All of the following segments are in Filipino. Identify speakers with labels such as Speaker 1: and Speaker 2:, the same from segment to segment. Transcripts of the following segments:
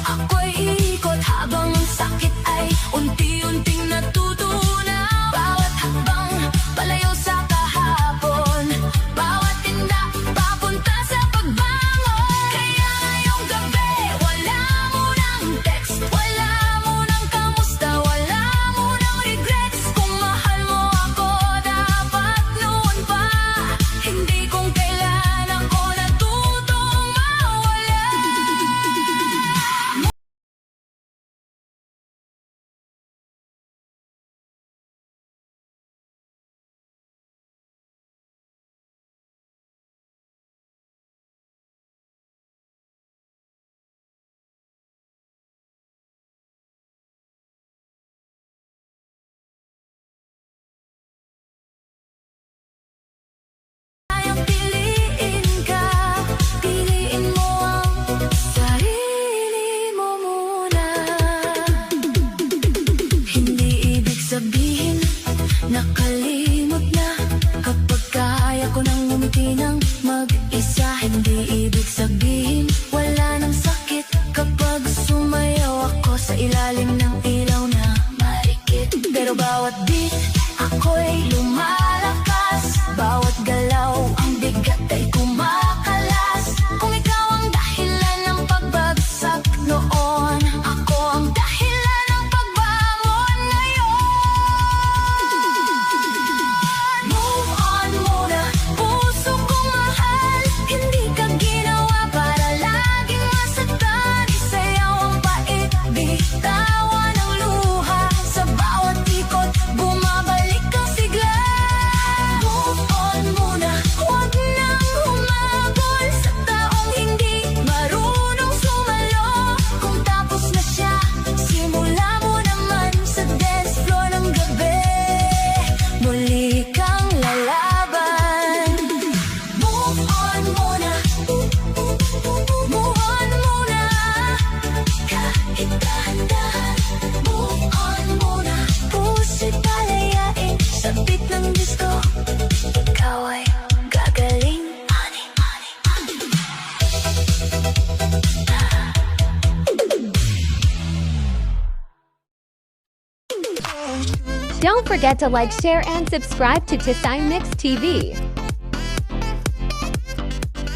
Speaker 1: Ako'y iikot habang ang sakit ay unti-unting natutunaw. Bawat hakbang palayo sa kahapon, bawat tinda papunta sa pagbangon. Kaya ngayong gabi, wala munang text, wala munang kamusta, wala munang regrets. Kung mahal mo ako, dapat noon pa, hindi kung kailan ako natutong mawala. Kayang piliin ka, piliin mo ang sarili mo muna. Hindi ibig sabihin nakalimot na kapag kaya ko nang ngumiti ng mag-isa. Hindi ibig sabihin wala nang sakit kapag sumayaw ako sa ilalim ng ilaw na marikit. Pero bawat beat ako'y lumalakas, bawat galaw ang bigat ay kumakalas. Kung ikaw ang dahilan ng pagbagsak noon, ako ang dahilan ng pagbangon ngayon. Move on muna, puso kong mahal, hindi ka ginawa para laging masaktan. Isayaw ang pait, bitawan ang luha, sa bawat ikot bumabalik ang sigla. Move on muna, huwag nang humabol sa taong hindi marunong sumalo. Kung tapos na siya, simula mo naman sa dance floor ng gabi. Muli kang lalaban. Move on muna, move on muna, kahit dahan-dahan. Move on muna, puso'y palayain sa beat ng disco. Ikaw ay gagaling, honey, honey, honey.
Speaker 2: Don't forget to like, share, and subscribe to Tisay Mix TV.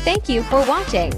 Speaker 2: Thank you for watching.